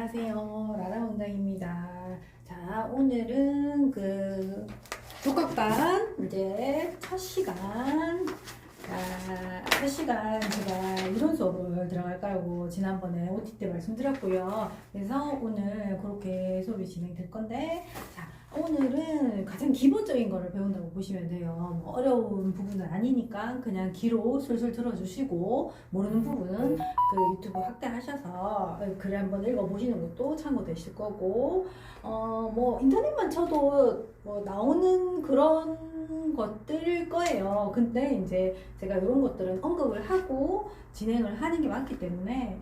안녕하세요. 라라 원장입니다. 자, 오늘은 독학반 이제 첫 시간. 자, 첫 시간 제가 이론 수업을 들어갈 거라고 지난번에 OT 때 말씀드렸고요. 그래서 오늘 그렇게 수업이 진행될 건데, 자, 오늘은 가장 기본적인 거를 배운다고 보시면 돼요. 뭐 어려운 부분은 아니니까 그냥 귀로 술술 들어주시고, 모르는 부분은 유튜브 확대하셔서 글 한번 읽어보시는 것도 참고되실 거고, 뭐 인터넷만 쳐도 뭐 나오는 그런 것들일 거예요. 근데 이제 제가 이런 것들은 언급을 하고 진행을 하는 게 많기 때문에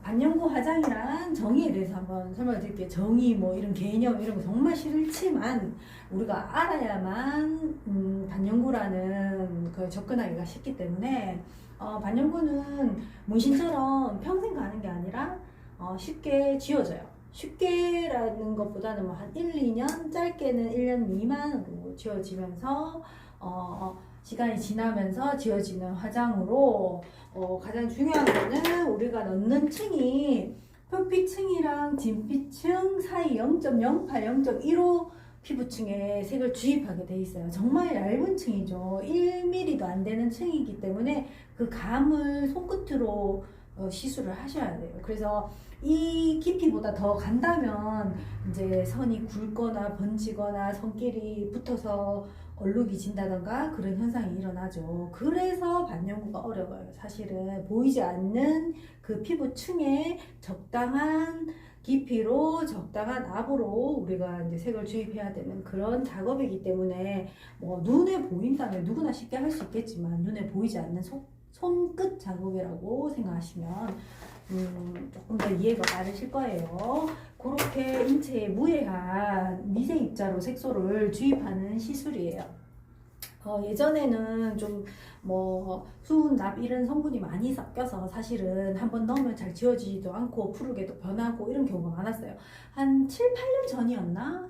반영구 화장이란 정의에 대해서 한번 설명을 드릴게요. 정의 뭐 이런 개념 이런 거 정말 싫지만 우리가 알아야만 반영구라는 그 접근하기가 쉽기 때문에 반영구는 문신처럼 평생 가는 게 아니라 쉽게 지워져요. 쉽게라는 것보다는 뭐 한 1, 2년, 짧게는 1년 미만으로 지워지면서 시간이 지나면서 지워지는 화장으로 가장 중요한 거는 우리가 넣는 층이 표피층이랑 진피층 사이 0.08, 0.15 피부층에 색을 주입하게 돼 있어요. 정말 얇은 층이죠. 1mm도 안 되는 층이기 때문에 그 감을 손끝으로 시술을 하셔야 돼요. 그래서 이 깊이보다 더 간다면 이제 선이 굵거나 번지거나 선끼리 붙어서 얼룩이 진다던가 그런 현상이 일어나죠. 그래서 반영구가 어려워요. 사실은 보이지 않는 그 피부층에 적당한 깊이로 적당한 압으로 우리가 이제 색을 주입해야 되는 그런 작업이기 때문에 뭐 눈에 보인다면 누구나 쉽게 할 수 있겠지만 눈에 보이지 않는 손끝 작업이라고 생각하시면 조금 더 이해가 빠르실 거예요. 그렇게 인체에 무해한 미세 입자로 색소를 주입하는 시술이에요. 예전에는 좀 뭐 수은, 납 이런 성분이 많이 섞여서 사실은 한번 넣으면 잘 지워지지도 않고 푸르게도 변하고 이런 경우가 많았어요. 한 7, 8년 전이었나?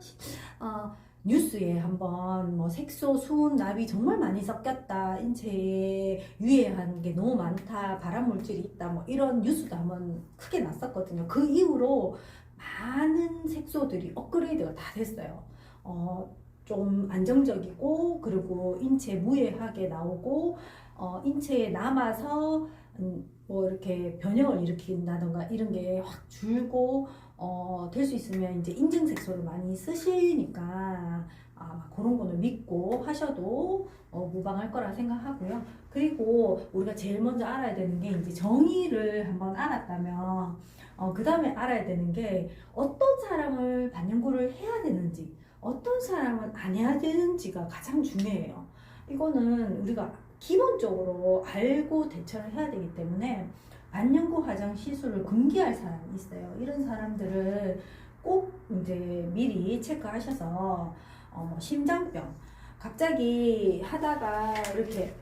뉴스에 한번 뭐 색소, 수은, 납이 정말 많이 섞였다, 인체에 유해한 게 너무 많다, 발암물질이 있다, 뭐 이런 뉴스도 한번 크게 났었거든요. 그 이후로 많은 색소들이 업그레이드가 다 됐어요. 좀 안정적이고 그리고 인체에 무해하게 나오고 인체에 남아서 뭐 이렇게 변형을 일으킨다던가 이런 게 확 줄고 될 수 있으면 이제 인증 색소를 많이 쓰시니까 그런 거는 믿고 하셔도 무방할 거라 생각하고요. 그리고 우리가 제일 먼저 알아야 되는 게 이제 정의를 한번 알았다면 그 다음에 알아야 되는 게 어떤 사람을 반영구를 해야 되는지 어떤 사람은 안 해야 되는지가 가장 중요해요. 이거는 우리가 기본적으로 알고 대처를 해야 되기 때문에 반영구 화장 시술을 금기할 사람이 있어요. 이런 사람들을 꼭 이제 미리 체크하셔서 뭐 심장병 갑자기 하다가 이렇게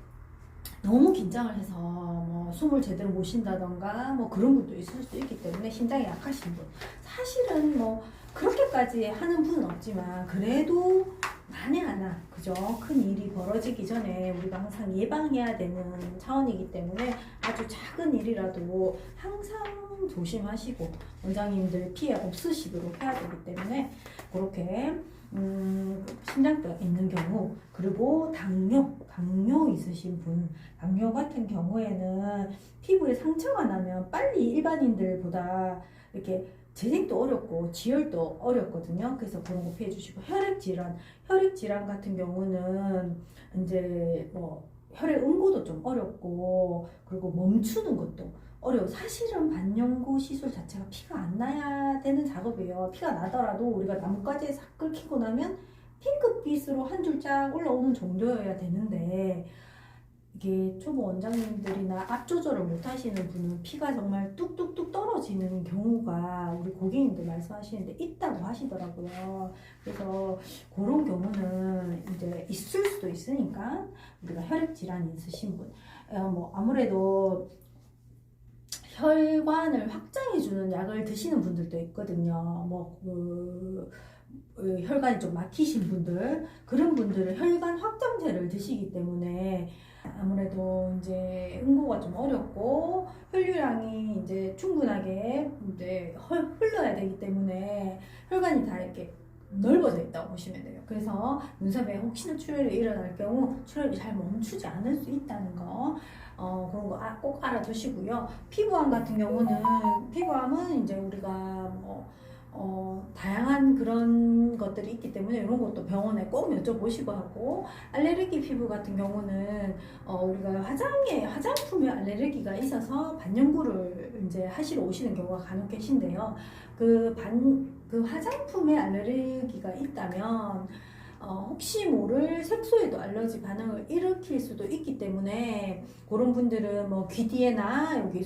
너무 긴장을 해서 뭐 숨을 제대로 못 쉰다던가 뭐 그런 분도 있을 수 있기 때문에 심장이 약하신 분 사실은 뭐 그렇게까지 하는 분은 없지만 그래도 만에 하나 그죠? 큰 일이 벌어지기 전에 우리가 항상 예방해야 되는 차원이기 때문에 아주 작은 일이라도 항상 조심하시고 원장님들 피해 없으시도록 해야 되기 때문에 그렇게 심장병 있는 경우 그리고 당뇨 있으신 분 당뇨 같은 경우에는 피부에 상처가 나면 빨리 일반인들보다 이렇게 재생도 어렵고 지혈도 어렵거든요. 그래서 그런 거 피해 주시고 혈액 질환 같은 경우는 이제 뭐 혈액 응고도 좀 어렵고 그리고 멈추는 것도 어려워. 사실은 반영구 시술 자체가 피가 안 나야 되는 작업이에요. 피가 나더라도 우리가 나뭇가지에 싹 끓이고 나면 핑크빛으로 한 줄 쫙 올라오는 정도여야 되는데 이게 초보 원장님들이나 압 조절을 못 하시는 분은 피가 정말 뚝뚝뚝 떨어지는 경우가 우리 고객님들 말씀하시는데 있다고 하시더라고요. 그래서 그런 경우는 이제 있을 수도 있으니까 우리가 혈액 질환이 있으신 분, 뭐 아무래도 혈관을 확장해주는 약을 드시는 분들도 있거든요. 혈관이 좀 막히신 분들, 그런 분들은 혈관 확장제를 드시기 때문에 아무래도 이제 응고가 좀 어렵고 혈류량이 이제 충분하게 이제 흘러야 되기 때문에 혈관이 다 이렇게 넓어져 있다고 보시면 돼요. 그래서 눈썹에 혹시나 출혈이 일어날 경우 출혈이 잘 멈추지 않을 수 있다는 거, 그런 거 꼭 알아두시고요. 피부암 같은 경우는, 피부암은 이제 우리가 다양한 그런 것들이 있기 때문에 이런 것도 병원에 꼭 여쭤보시고 하고, 알레르기 피부 같은 경우는 우리가 화장품에 알레르기가 있어서 반영구를 이제 하시러 오시는 경우가 간혹 계신데요. 그 화장품에 알레르기가 있다면 혹시 모를 색소에도 알러지 반응을 일으킬 수도 있기 때문에 그런 분들은 뭐 귀 뒤에나 여기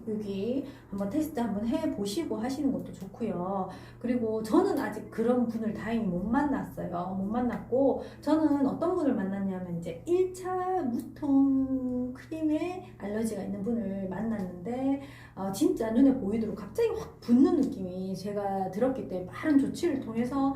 여기 한번 테스트 한번 해 보시고 하시는 것도 좋고요. 그리고 저는 아직 그런 분을 다행히 못 만났어요. 못 만났고, 저는 어떤 분을 만났냐면 이제 1차 무통 크림에 알러지가 있는 분을 만났는데 진짜 눈에 보이도록 갑자기 확 붓는 느낌이 제가 들었기 때문에 빠른 조치를 통해서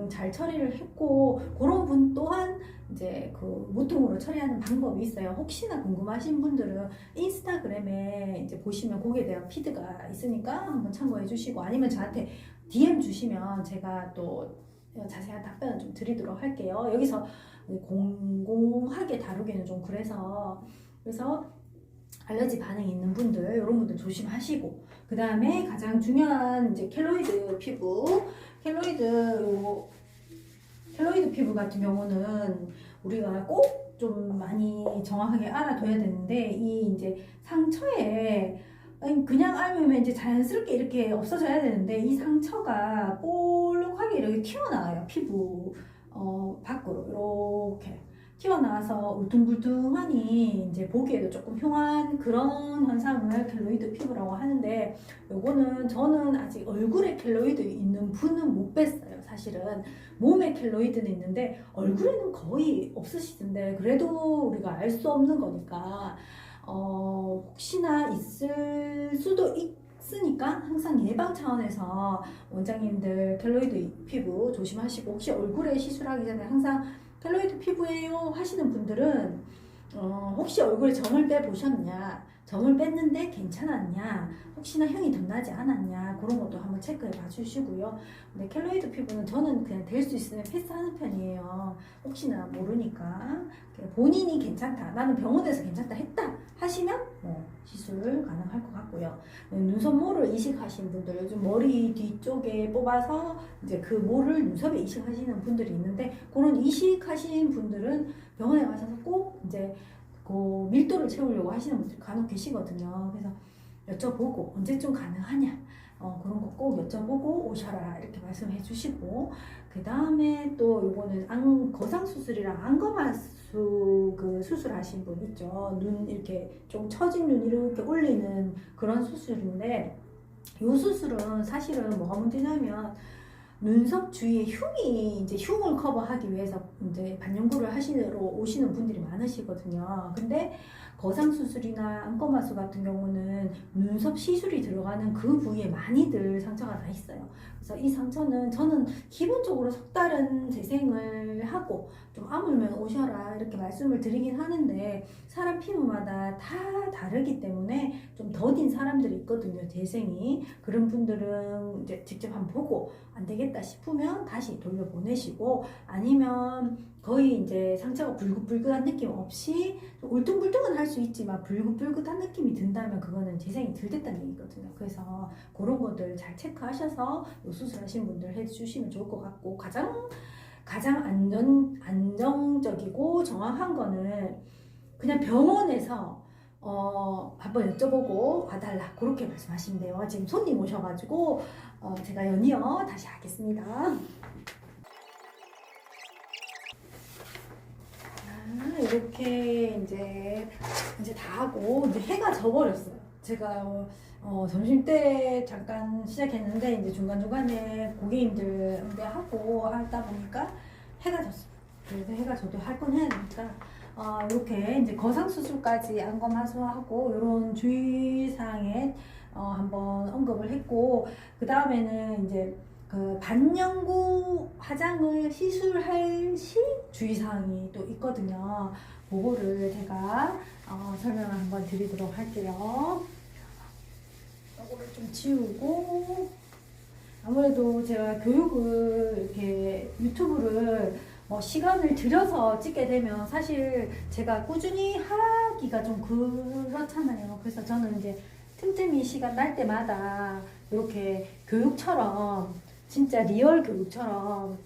잘 처리를 했고, 그런 분 또한 이제 그 무통으로 처리하는 방법이 있어요. 혹시나 궁금하신 분들은 인스타그램에 이제 보시면 거기에 대한 피드가 있으니까 한번 참고해 주시고, 아니면 저한테 DM 주시면 제가 또 자세한 답변을 좀 드리도록 할게요. 여기서 공공하게 다루기는 좀 그래서 알러지 반응이 있는 분들, 이런 분들 조심하시고, 그 다음에 가장 중요한 이제 켈로이드 피부, 켈로이드 피부 같은 경우는 우리가 꼭 좀 많이 정확하게 알아둬야 되는데, 이 이제 상처에 그냥 알면 이제 자연스럽게 이렇게 없어져야 되는데, 이 상처가 볼록하게 이렇게 튀어나와요. 피부 밖으로 이렇게 튀어나와서 울퉁불퉁하니 이제 보기에도 조금 흉한 그런 현상을 켈로이드 피부라고 하는데, 요거는 저는 아직 얼굴에 켈로이드 있는 분은 못 뵀어요. 사실은 몸에 켈로이드는 있는데 얼굴에는 거의 없으시던데, 그래도 우리가 알 수 없는 거니까 혹시나 있을 수도 있으니까 항상 예방 차원에서 원장님들 켈로이드 피부 조심하시고, 혹시 얼굴에 시술하기 전에 항상 켈로이드 피부예요 하시는 분들은 혹시 얼굴에 점을 빼보셨냐, 점을 뺐는데 괜찮았냐, 혹시나 형이 덧나지 않았냐, 그런 것도 한번 체크해 봐 주시고요. 근데 켈로이드 피부는 저는 그냥 될 수 있으면 패스하는 편이에요. 혹시나 모르니까. 본인이 괜찮다, 나는 병원에서 괜찮다 했다 하시면 시술 가능할 것 같고요. 눈썹 모를 이식하신 분들, 요즘 머리 뒤쪽에 뽑아서 이제 그 모를 눈썹에 이식하시는 분들이 있는데, 그런 이식하신 분들은 병원에 가셔서 꼭 이제 그 밀도를 채우려고 하시는 분들이 간혹 계시거든요. 그래서 여쭤보고 언제쯤 가능하냐, 그런 거 꼭 여쭤보고 오셔라 이렇게 말씀해 주시고, 그 다음에 또 요거는 거상 수술이랑 안검하수 그 수술하신 분 있죠. 눈 이렇게 좀 처진 눈 이렇게 올리는 그런 수술인데, 요 수술은 사실은 뭐가 문제냐면 눈썹 주위에 흉을 커버하기 위해서 이제 반영구를 하시러 오시는 분들이 많으시거든요. 근데 거상수술이나 안검하수 같은 경우는 눈썹 시술이 들어가는 그 부위에 많이들 상처가 나 있어요. 그래서 이 상처는 저는 기본적으로 색다른 재생을 하고 좀 아물면 오셔라 이렇게 말씀을 드리긴 하는데, 사람 피부마다 다 다르기 때문에 좀 더딘 사람들이 있거든요, 재생이. 그런 분들은 이제 직접 한번 보고 안 되겠다 싶으면 다시 돌려보내시고, 아니면 거의 이제 상처가 불긋불긋한 느낌 없이 울퉁불퉁은 할 수 있지만 불긋불긋한 느낌이 든다면 그거는 재생이 덜 됐다는 얘기거든요. 그래서 그런 것들 잘 체크하셔서 요 수술하신 분들 해주시면 좋을 것 같고, 가장 안정적이고 정확한 거는 그냥 병원에서 한번 여쭤보고 와달라 그렇게 말씀하시면 돼요. 지금 손님 오셔가지고 제가 연이어 다시 하겠습니다. 이렇게 이제 다 하고 이제 해가 져버렸어요. 제가 점심 때 잠깐 시작했는데 이제 중간중간에 고객님들 응대하고 하다 보니까 해가 졌어요. 그래서 해가 져도 할 건 해야 되니까 이렇게 이제 거상수술까지 안검하수하고 이런 주의사항에 한번 언급을 했고, 그 다음에는 이제 그 반영구 화장을 시술할 시 주의사항이 또 있거든요. 그거를 제가 설명을 한번 드리도록 할게요. 이거를 좀 지우고, 아무래도 제가 교육을 이렇게 유튜브를 시간을 들여서 찍게 되면 사실 제가 꾸준히 하기가 좀 그렇잖아요. 그래서 저는 이제 틈틈이 시간 날 때마다 이렇게 교육처럼 진짜 리얼 교육처럼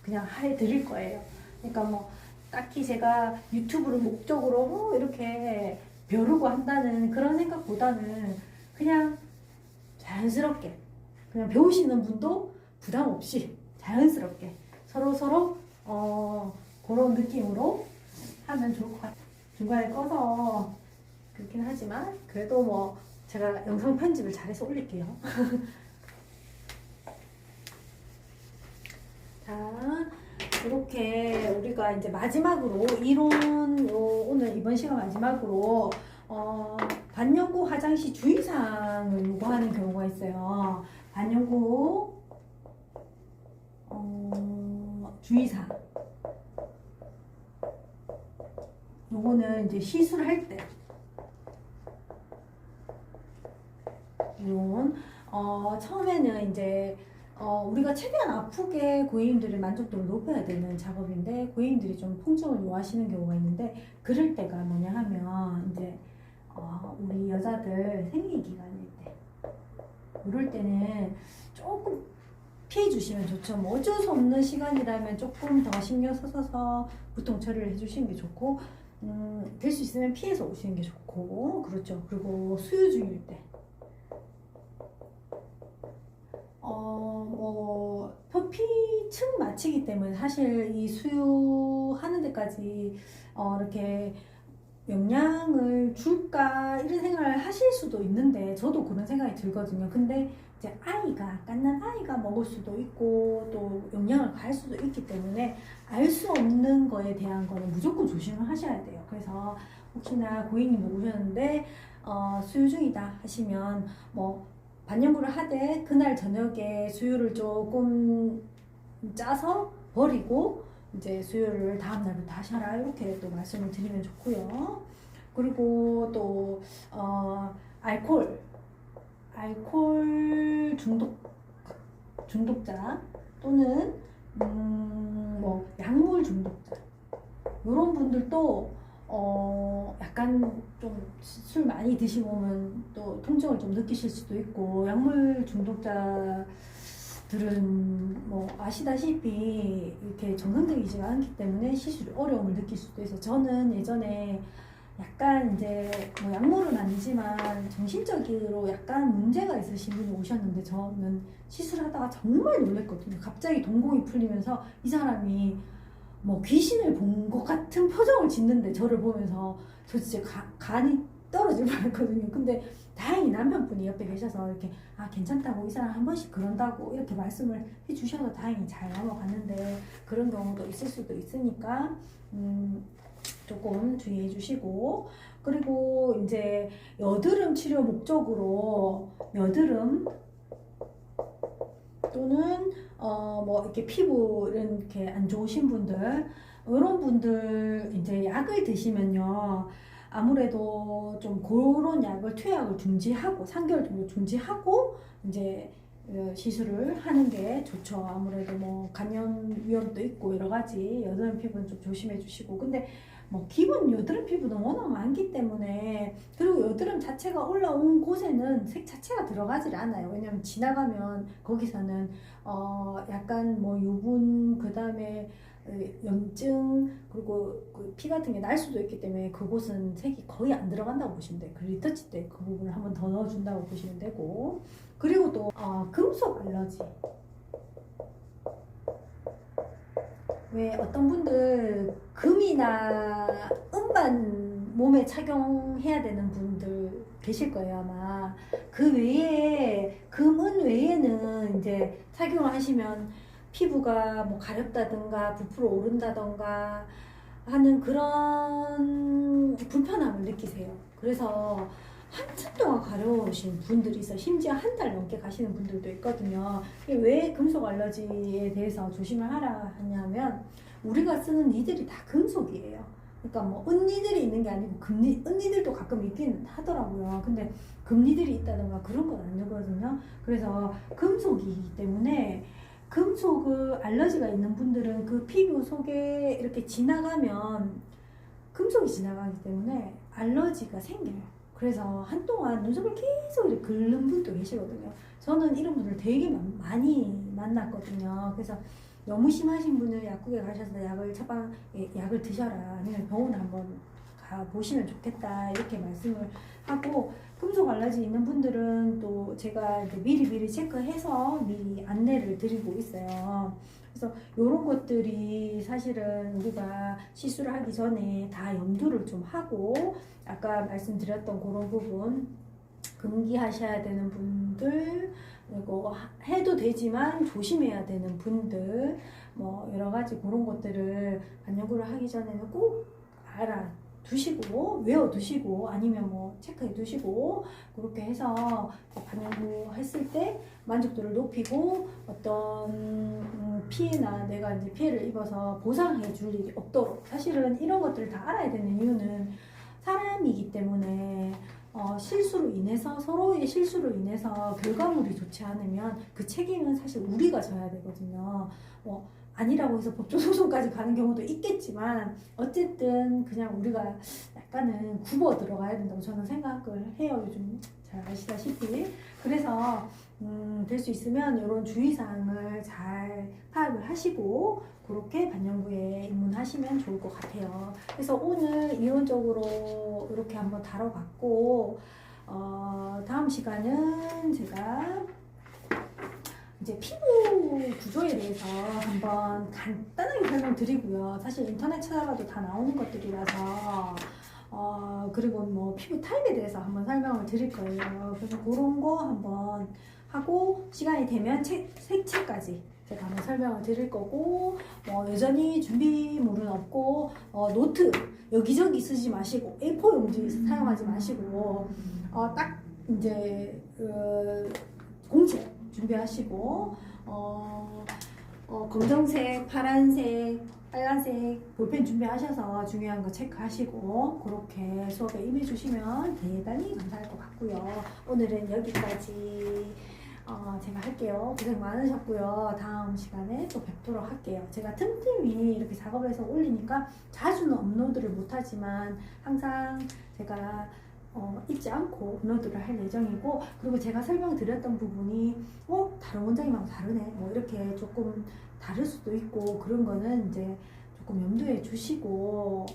그냥 해드릴 거예요. 그러니까 뭐 딱히 제가 유튜브를 목적으로 이렇게 벼르고 한다는 그런 생각보다는 그냥 자연스럽게 그냥 배우시는 분도 부담 없이 자연스럽게 서로 그런 느낌으로 하면 좋을 것 같아요. 중간에 꺼서 그렇긴 하지만 그래도 뭐 제가 영상 편집을 잘해서 올릴게요. 자, 이렇게 우리가 이제 마지막으로 이론 오늘 이번 시간 마지막으로 반영구 화장 시 주의사항을 요구하는 경우가 있어요. 반영구 주의사항. 요거는 이제 시술할 때 이런 처음에는 이제 우리가 최대한 아프게 고객님들의 만족도를 높여야 되는 작업인데 고객님들이 좀 통증을 요하시는 경우가 있는데 그럴 때가 뭐냐 하면 이제 우리 여자들 생리기간일 때 이럴 때는 조금 피해 주시면 좋죠. 뭐 어쩔 수 없는 시간이라면 조금 더 신경 써서 보통 처리를 해주시는 게 좋고 될 수 있으면 피해서 오시는 게 좋고 그렇죠. 그리고 수유 중일 때 표피층 마취기 때문에 사실 이 수유하는 데까지 이렇게 영향을 줄까 이런 생각을 하실 수도 있는데 저도 그런 생각이 들거든요. 근데 이제 갓난 아이가 먹을 수도 있고 또 영향을 가할 수도 있기 때문에 알 수 없는 거에 대한 거는 무조건 조심을 하셔야 돼요. 그래서 혹시나 고객님 오셨는데 수유 중이다 하시면 뭐 반영구를 하되 그날 저녁에 수유를 조금 짜서 버리고 이제 수유를 다음 날부터 하셔라 이렇게 또 말씀을 드리면 좋고요. 그리고 또 알코올 중독자 또는 뭐 약물 중독자 이런 분들도 약간 좀 술 많이 드시고 오면 또 통증을 좀 느끼실 수도 있고 약물 중독자들은 뭐 아시다시피 이렇게 정상적이지가 않기 때문에 시술이 어려움을 느낄 수도 있어요. 저는 예전에 약간 이제 뭐 약물은 아니지만 정신적으로 약간 문제가 있으신 분이 오셨는데 저는 시술하다가 정말 놀랬거든요. 갑자기 동공이 풀리면서 이 사람이 뭐 귀신을 본 것 같은 표정을 짓는데 저를 보면서 저 진짜 간이 떨어질 뻔했거든요. 근데 다행히 남편분이 옆에 계셔서 이렇게 괜찮다고 이 사람 한 번씩 그런다고 이렇게 말씀을 해주셔서 다행히 잘 넘어갔는데 그런 경우도 있을 수도 있으니까 조금 주의해 주시고 그리고 이제 여드름 치료 목적으로 여드름 또는 뭐 이렇게 피부 이렇게 안 좋으신 분들 이런 분들 이제 약을 드시면요 아무래도 좀 그런 약을 투약을 중지하고 3개월 정도 중지하고 이제 시술을 하는 게 좋죠. 아무래도 뭐 감염 위험도 있고 여러 가지 여드름 피부는 좀 조심해 주시고 근데 뭐 기본 여드름 피부는 워낙 많기 때문에 그리고 여드름 자체가 올라온 곳에는 색 자체가 들어가질 않아요. 왜냐면 지나가면 거기서는 약간 뭐 유분 그 다음에 염증 그리고 그 피 같은 게 날 수도 있기 때문에 그곳은 색이 거의 안 들어간다고 보시면 돼요. 그 리터치 때 그 부분을 한번 더 넣어준다고 보시면 되고 그리고 또 금속 알러지 왜 어떤 분들 금이나 음반 몸에 착용해야 되는 분들 계실 거예요 아마 그 외에 금은 외에는 이제 착용을 하시면 피부가 뭐 가렵다든가 부풀어 오른다든가 하는 그런 불편함을 느끼세요. 그래서 한참 동안 가려우신 분들이 있어요. 심지어 한 달 넘게 가시는 분들도 있거든요. 왜 금속 알러지에 대해서 조심을 하라 하냐면 우리가 쓰는 니들이 다 금속이에요. 그러니까 뭐 은니들이 있는 게 아니고 은니들도 가끔 있긴 하더라고요. 근데 금니들이 있다든가 그런 건 아니거든요. 그래서 금속이기 때문에 금속 알러지가 있는 분들은 그 피부 속에 이렇게 지나가면 금속이 지나가기 때문에 알러지가 생겨요. 그래서 한동안 눈썹을 계속 이렇게 긁는 분도 계시거든요. 저는 이런 분들 되게 많이 만났거든요. 그래서 너무 심하신 분은 약국에 가셔서 약을 드셔라, 아니면 병원 한번 가 보시면 좋겠다, 이렇게 말씀을 하고, 금속 알러지 있는 분들은 또 제가 이제 미리 체크해서 미리 안내를 드리고 있어요. 그래서 이런 것들이 사실은 우리가 시술을 하기 전에 다 염두를 좀 하고, 아까 말씀드렸던 그런 부분, 금기하셔야 되는 분들, 그리고 해도 되지만 조심해야 되는 분들, 뭐 여러 가지 그런 것들을 반영구를 하기 전에는 꼭 알아두시고 외워두시고 아니면 뭐 체크해두시고, 그렇게 해서 반영구 했을 때 만족도를 높이고 어떤 피해나 내가 이제 피해를 입어서 보상해 줄 일이 없도록, 사실은 이런 것들을 다 알아야 되는 이유는 사람이기 때문에 실수로 인해서, 서로의 실수로 인해서 결과물이 좋지 않으면 그 책임은 사실 우리가 져야 되거든요. 아니라고 해서 법정소송까지 가는 경우도 있겠지만 어쨌든 그냥 우리가 약간은 굽어 들어가야 된다고 저는 생각을 해요. 요즘 잘 아시다시피. 그래서 될 수 있으면 이런 주의사항을 잘 파악을 하시고 그렇게 반영구에 입문하시면 좋을 것 같아요. 그래서 오늘 이론적으로 이렇게 한번 다뤄봤고, 다음 시간은 제가 이제 피부 구조에 대해서 한번 간단하게 설명드리고요. 사실 인터넷 찾아봐도 다 나오는 것들이라서 그리고 뭐 피부 타입에 대해서 한번 설명을 드릴 거예요. 그래서 그런 거 한번 하고, 시간이 되면 색칠까지 제가 한번 설명을 드릴 거고, 여전히 준비물은 없고, 노트 여기저기 쓰지 마시고, A4 용지 사용하지 마시고, 딱 이제 공책 준비하시고, 검정색, 파란색, 빨간색 볼펜 준비하셔서 중요한 거 체크하시고 그렇게 수업에 임해주시면 대단히 감사할 것 같고요. 오늘은 여기까지 제가 할게요. 고생 많으셨고요. 다음 시간에 또 뵙도록 할게요. 제가 틈틈이 이렇게 작업을 해서 올리니까 자주는 업로드를 못하지만 항상 제가 잊지 않고 업로드를 할 예정이고, 그리고 제가 설명드렸던 부분이 다른 원장님하고 다르네, 뭐 이렇게 조금 다를 수도 있고, 그런 거는 이제 조금 염두에 두시고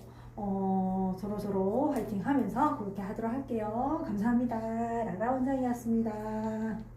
서로서로 화이팅 하면서 그렇게 하도록 할게요. 감사합니다. 라라 원장이었습니다.